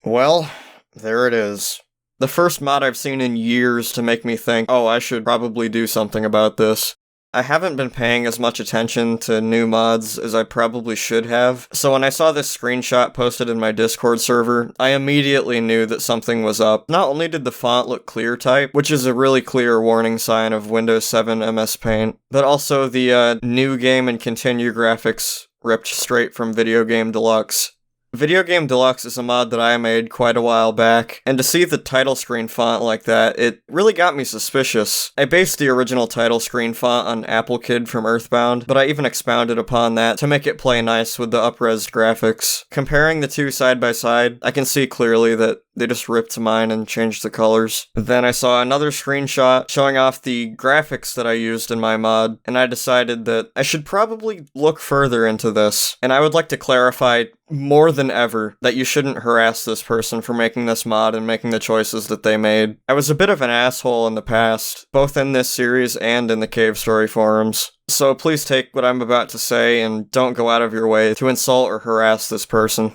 Well, there it is. The first mod I've seen in years to make me think, oh, I should probably do something about this. I haven't been paying as much attention to new mods as I probably should have, so when I saw this screenshot posted in my Discord server, I immediately knew that something was up. Not only did the font look clear type, which is a really clear warning sign of Windows 7 MS Paint, but also the new game and continue graphics ripped straight from Video Game Deluxe. Video Game Deluxe is a mod that I made quite a while back, and to see the title screen font like that, it really got me suspicious. I based the original title screen font on Apple Kid from Earthbound, but I even expounded upon that to make it play nice with the up-res graphics. Comparing the two side by side, I can see clearly that they just ripped mine and changed the colors. Then I saw another screenshot showing off the graphics that I used in my mod, and I decided that I should probably look further into this. And I would like to clarify more than ever that you shouldn't harass this person for making this mod and making the choices that they made. I was a bit of an asshole in the past, both in this series and in the Cave Story forums. So please take what I'm about to say and don't go out of your way to insult or harass this person.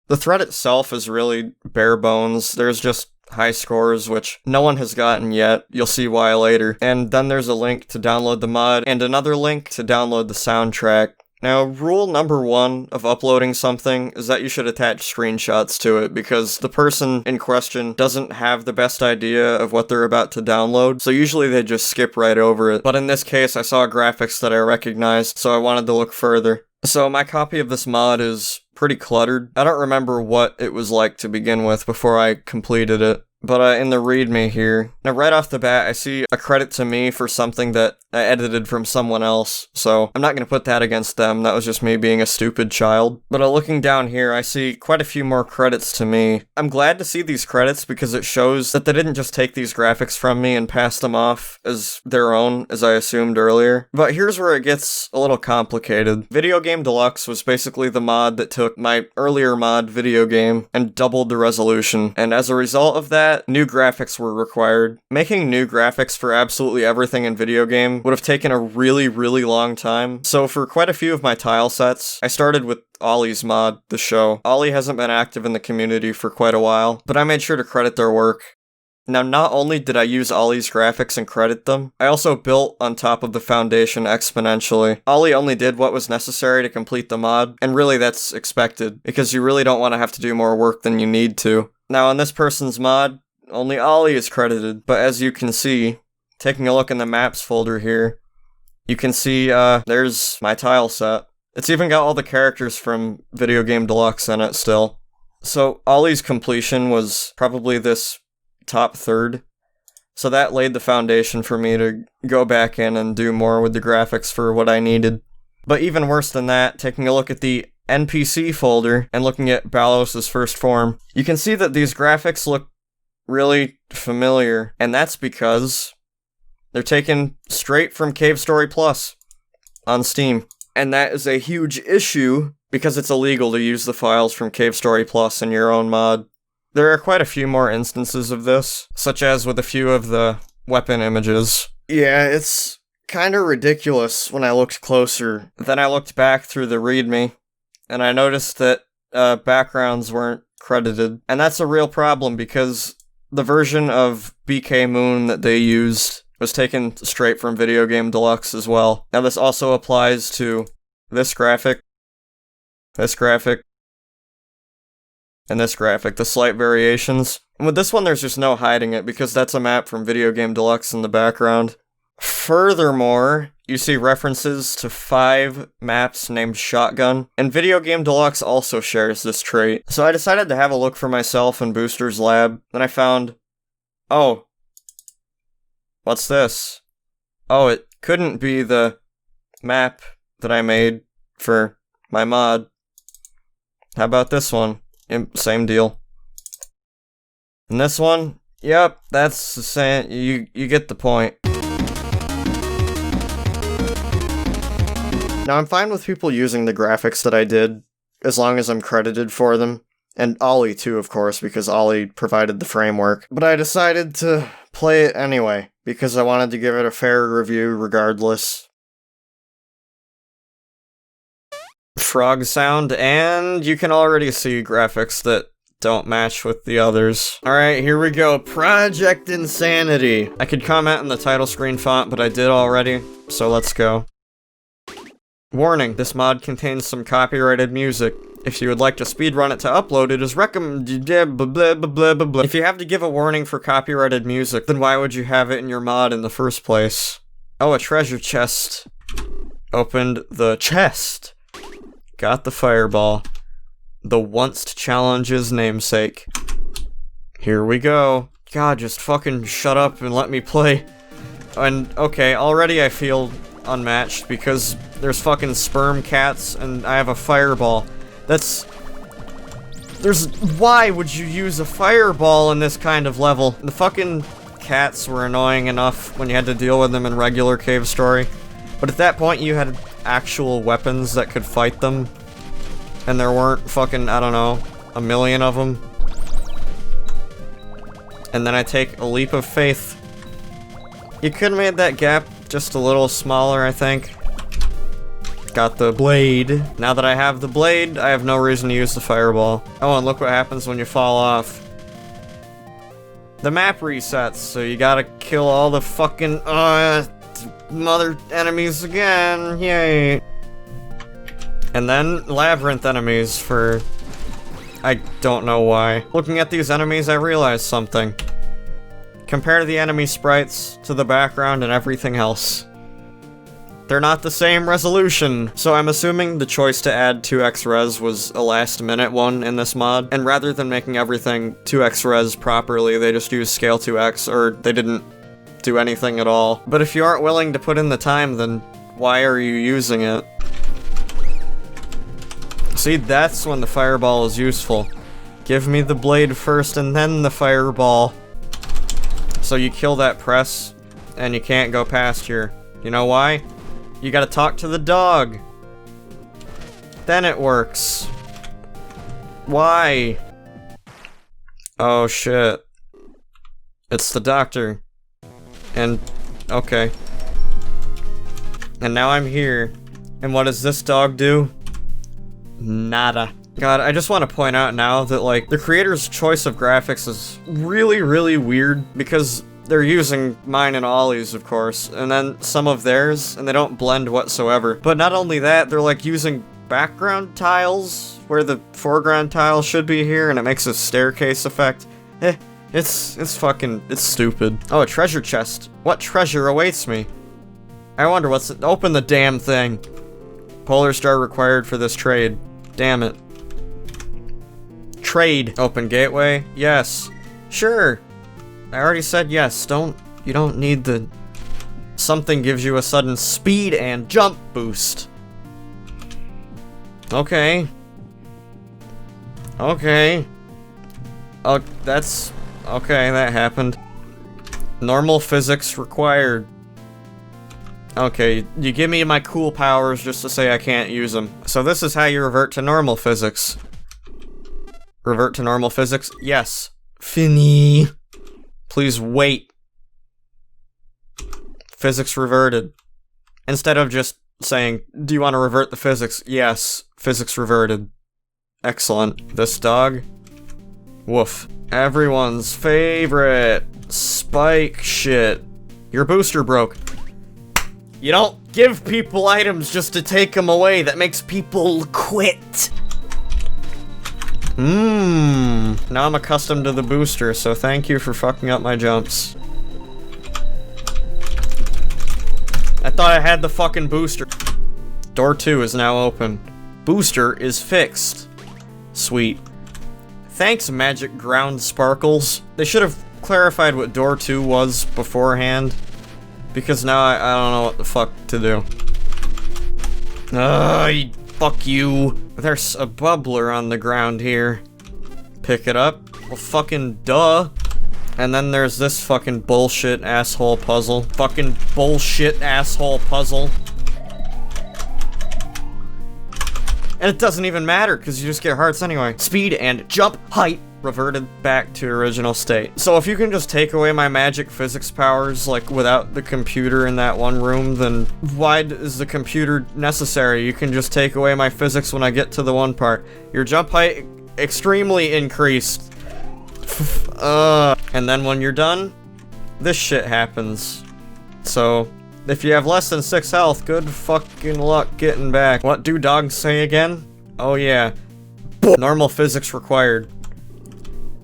The thread itself is really bare bones. There's just high scores, which no one has gotten yet. You'll see why later. And then there's a link to download the mod, and another link to download the soundtrack. Now, rule number 1 of uploading something is that you should attach screenshots to it, because the person in question doesn't have the best idea of what they're about to download, so usually they just skip right over it. But in this case, I saw graphics that I recognized, so I wanted to look further. So my copy of this mod is pretty cluttered. I don't remember what it was like to begin with before I completed it. But in the readme here, now right off the bat, I see a credit to me for something that I edited from someone else, so I'm not going to put that against them. That was just me being a stupid child. But looking down here, I see quite a few more credits to me. I'm glad to see these credits because it shows that they didn't just take these graphics from me and pass them off as their own, as I assumed earlier. But here's where it gets a little complicated. Video Game Deluxe was basically the mod that took my earlier mod video game and doubled the resolution, and as a result of that, new graphics were required. Making new graphics for absolutely everything in video game would have taken a really, really long time. So for quite a few of my tile sets, I started with Ollie's mod, the show. Ollie hasn't been active in the community for quite a while, but I made sure to credit their work. Now, not only did I use Ollie's graphics and credit them, I also built on top of the foundation exponentially. Ollie only did what was necessary to complete the mod, and really that's expected, because you really don't want to have to do more work than you need to. Now, on this person's mod, only Ollie is credited, but as you can see, taking a look in the maps folder here, you can see, there's my tile set. It's even got all the characters from Video Game Deluxe in it still. So, Ollie's completion was probably this top third. So that laid the foundation for me to go back in and do more with the graphics for what I needed. But even worse than that, taking a look at the NPC folder and looking at Balos' first form, you can see that these graphics look really familiar, and that's because they're taken straight from Cave Story Plus on Steam. And that is a huge issue because it's illegal to use the files from Cave Story Plus in your own mod. There are quite a few more instances of this, such as with a few of the weapon images. Yeah, it's kinda ridiculous when I looked closer. Then I looked back through the readme, and I noticed that backgrounds weren't credited. And that's a real problem because the version of BK Moon that they used was taken straight from Video Game Deluxe as well. Now this also applies to this graphic, and this graphic, the slight variations. And with this one there's just no hiding it because that's a map from Video Game Deluxe in the background. Furthermore, you see references to 5 maps named Shotgun, and Video Game Deluxe also shares this trait. So I decided to have a look for myself in Booster's lab, and I found, oh, what's this? Oh, it couldn't be the map that I made for my mod. How about this one? Same deal. And this one? Yep, that's the same. You get the point. Now, I'm fine with people using the graphics that I did, as long as I'm credited for them. And Ollie, too, of course, because Ollie provided the framework. But I decided to play it anyway, because I wanted to give it a fair review regardless. Frog sound, and you can already see graphics that don't match with the others. Alright, here we go. Project Insanity. I could comment in the title screen font, but I did already, so let's go. Warning, this mod contains some copyrighted music. If you would like to speedrun it to upload, it is recommended. If you have to give a warning for copyrighted music, then why would you have it in your mod in the first place? Oh, a treasure chest. Opened the chest. Got the fireball. The once challenge's namesake. Here we go. God, just fucking shut up and let me play. And, okay, already I feel unmatched because there's fucking sperm cats and I have a fireball. Why would you use a fireball in this kind of level? The fucking cats were annoying enough when you had to deal with them in regular Cave Story. But at that point you had actual weapons that could fight them. And there weren't fucking, I don't know, a million of them. And then I take a leap of faith. You could have made that gap just a little smaller, I think. Got the blade. Now that I have the blade, I have no reason to use the fireball. Oh, and look what happens when you fall off. The map resets, so you gotta kill all the fucking, mother enemies again. Yay. And then labyrinth enemies for... I don't know why. Looking at these enemies, I realized something. Compare the enemy sprites to the background and everything else. They're not the same resolution, so I'm assuming the choice to add 2x res was a last-minute one in this mod, and rather than making everything 2x res properly, they just used scale 2x, or they didn't do anything at all. But if you aren't willing to put in the time, then why are you using it? See, that's when the fireball is useful. Give me the blade first and then the fireball. So you kill that press, and you can't go past here. You know why? You gotta talk to the dog. Then it works. Why? Oh shit. It's the doctor. And, okay. And now I'm here. And what does this dog do? Nada. God, I just want to point out now that, like, the creator's choice of graphics is really, really weird, because they're using mine and Ollie's, of course, and then some of theirs, and they don't blend whatsoever. But not only that, they're, like, using background tiles, where the foreground tile should be here, and it makes a staircase effect. It's fucking, it's stupid. Oh, a treasure chest. What treasure awaits me? I wonder what's it. Open the damn thing. Polar star required for this trade. Damn it. Trade. Open gateway? Yes. Sure. I already said yes. You don't need the... Something gives you a sudden speed and jump boost. Okay. Okay. Oh, that's... Okay, that happened. Normal physics required. Okay, you give me my cool powers just to say I can't use them. So this is how you revert to normal physics. Revert to normal physics? Yes. Fini. Please wait. Physics reverted. Instead of just saying, do you want to revert the physics? Yes. Physics reverted. Excellent. This dog? Woof. Everyone's favorite. Spike shit. Your booster broke. You don't give people items just to take them away. That makes people quit. Now I'm accustomed to the booster, so thank you for fucking up my jumps. I thought I had the fucking booster. Door 2 is now open. Booster is fixed. Sweet. Thanks, Magic Ground Sparkles. They should have clarified what door 2 was beforehand. Because now I don't know what the fuck to do. Fuck you. There's a bubbler on the ground here. Pick it up. Well, fucking duh. And then there's this fucking bullshit asshole puzzle. Fucking bullshit asshole puzzle. And it doesn't even matter, because you just get hearts anyway. Speed and jump height reverted back to original state. So if you can just take away my magic physics powers, like, without the computer in that one room, then why is the computer necessary? You can just take away my physics when I get to the one part. Your jump height extremely increased. And then when you're done, this shit happens. So, if you have less than 6 health, good fucking luck getting back. What do dogs say again? Oh yeah. Normal physics required.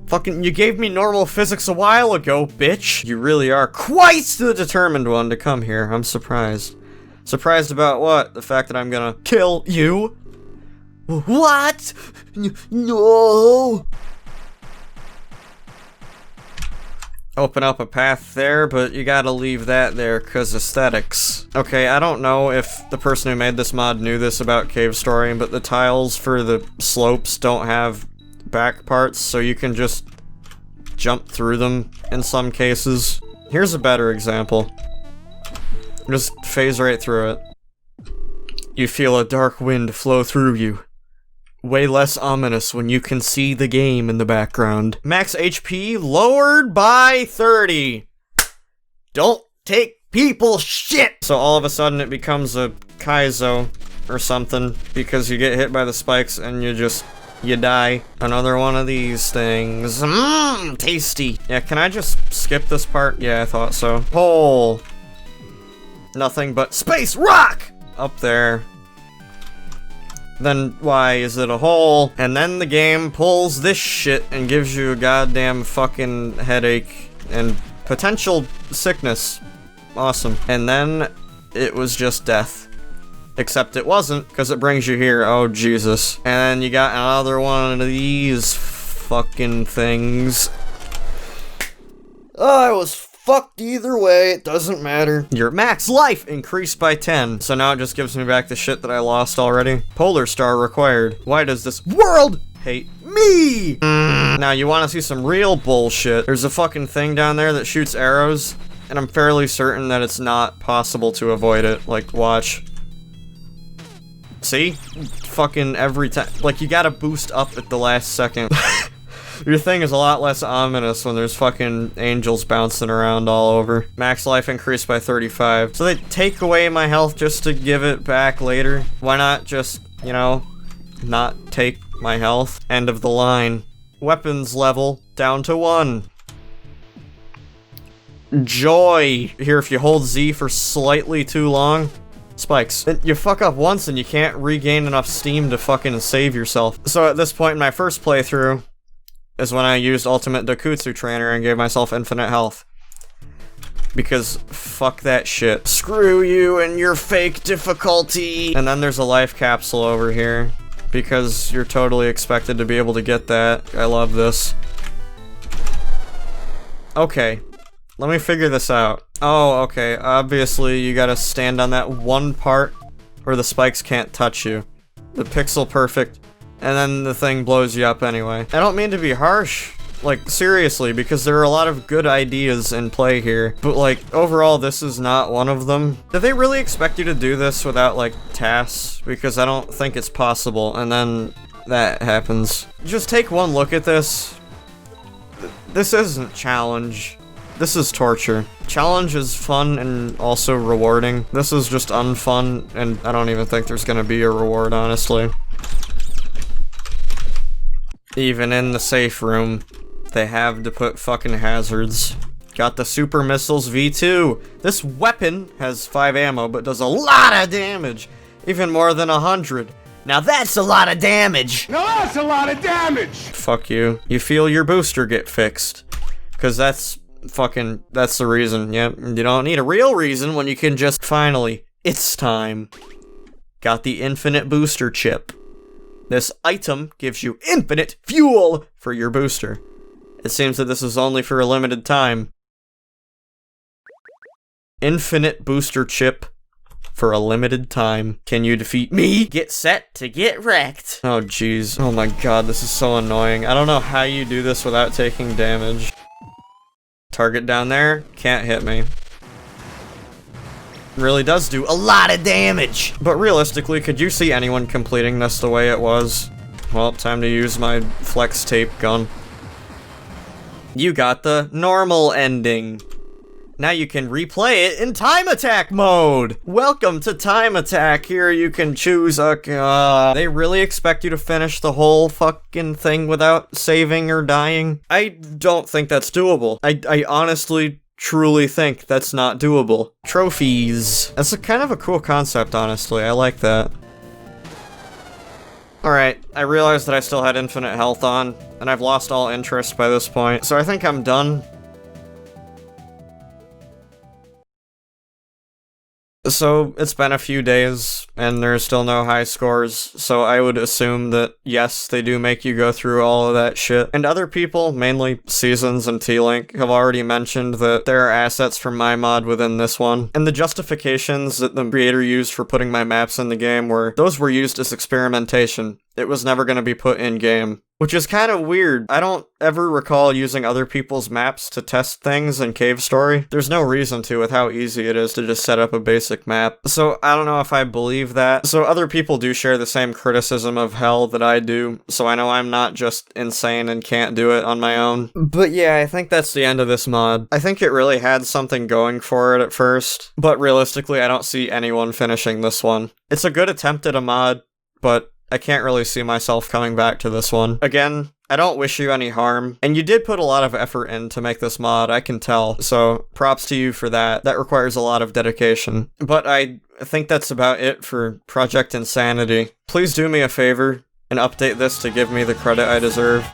Fucking, you gave me normal physics a while ago, bitch! You really are quite the determined one to come here. I'm surprised. Surprised about what? The fact that I'm gonna kill you? What? No! Open up a path there, but you gotta leave that there, cause aesthetics. Okay, I don't know if the person who made this mod knew this about Cave Story, but the tiles for the slopes don't have back parts, so you can just jump through them in some cases. Here's a better example. Just phase right through it. You feel a dark wind flow through you. Way less ominous when you can see the game in the background. Max HP lowered by 30. Don't take people's shit! So all of a sudden it becomes a Kaizo or something because you get hit by the spikes and you die. Another one of these things. Mmm, tasty. Yeah, can I just skip this part? Yeah, I thought so. Hole. Nothing but space rock! Up there. Then why is it a hole? And then the game pulls this shit and gives you a goddamn fucking headache and potential sickness. Awesome. And then it was just death. Except it wasn't, because it brings you here. Oh, Jesus. And you got another one of these fucking things. Oh, I was fucked either way, it doesn't matter. Your max life increased by 10, so now it just gives me back the shit that I lost already. Polar star required. Why does this world hate me? Now you want to see some real bullshit. There's a fucking thing down there that shoots arrows, and I'm fairly certain that it's not possible to avoid it. Like, watch. See? Fucking every time. Like, you gotta boost up at the last second. Your thing is a lot less ominous when there's fucking angels bouncing around all over. Max life increased by 35. So they take away my health just to give it back later? Why not just, you know, not take my health? End of the line. Weapons level down to 1. Joy. Here, if you hold Z for slightly too long. Spikes. You fuck up once and you can't regain enough steam to fucking save yourself. So at this point in my first playthrough, is when I used Ultimate Dokutsu Trainer and gave myself infinite health. Because fuck that shit. Screw you and your fake difficulty! And then there's a life capsule over here. Because you're totally expected to be able to get that. I love this. Okay. Let me figure this out. Oh, okay. Obviously, you gotta stand on that one part where the spikes can't touch you. The pixel perfect. And then the thing blows you up anyway. I don't mean to be harsh, like, seriously, because there are a lot of good ideas in play here, but, like, overall, this is not one of them. Do they really expect you to do this without, like, tasks? Because I don't think it's possible, and then that happens. Just take one look at this. This isn't challenge. This is torture. Challenge is fun and also rewarding. This is just unfun, and I don't even think there's gonna be a reward, honestly. Even in the safe room, they have to put fucking hazards. Got the Super Missiles V2. This weapon has 5 ammo, but does a lot of damage. Even more than 100. Now that's a lot of damage! Now that's a lot of damage! Fuck you. You feel your booster get fixed. Cause that's the reason. Yep, you don't need a real reason when you can just finally, it's time. Got the infinite booster chip. This item gives you infinite fuel for your booster. It seems that this is only for a limited time. Infinite booster chip for a limited time. Can you defeat me? Get set to get wrecked. Oh jeez. Oh my god, this is so annoying. I don't know how you do this without taking damage. Target down there, can't hit me. Really does do a lot of damage! But realistically, could you see anyone completing this the way it was? Well, time to use my flex tape gun. You got the normal ending. Now you can replay it in time attack mode! Welcome to time attack. Here you can choose a... they really expect you to finish the whole fucking thing without saving or dying? I don't think that's doable. I honestly... truly think that's not doable. Trophies. That's kind of a cool concept, honestly. I like that. Alright, I realized that I still had infinite health on, and I've lost all interest by this point, so I think I'm done. So, it's been a few days, and there's still no high scores, so I would assume that, yes, they do make you go through all of that shit. And other people, mainly Seasons and T-Link, have already mentioned that there are assets from my mod within this one. And the justifications that the creator used for putting my maps in the game those were used as experimentation. It was never going to be put in-game. Which is kind of weird. I don't ever recall using other people's maps to test things in Cave Story. There's no reason to with how easy it is to just set up a basic map. So I don't know if I believe that. So other people do share the same criticism of Hell that I do, so I know I'm not just insane and can't do it on my own. But yeah, I think that's the end of this mod. I think it really had something going for it at first, but realistically I don't see anyone finishing this one. It's a good attempt at a mod, but I can't really see myself coming back to this one. Again, I don't wish you any harm, and you did put a lot of effort in to make this mod, I can tell, so props to you for that. That requires a lot of dedication. But I think that's about it for Project Insanity. Please do me a favor and update this to give me the credit I deserve.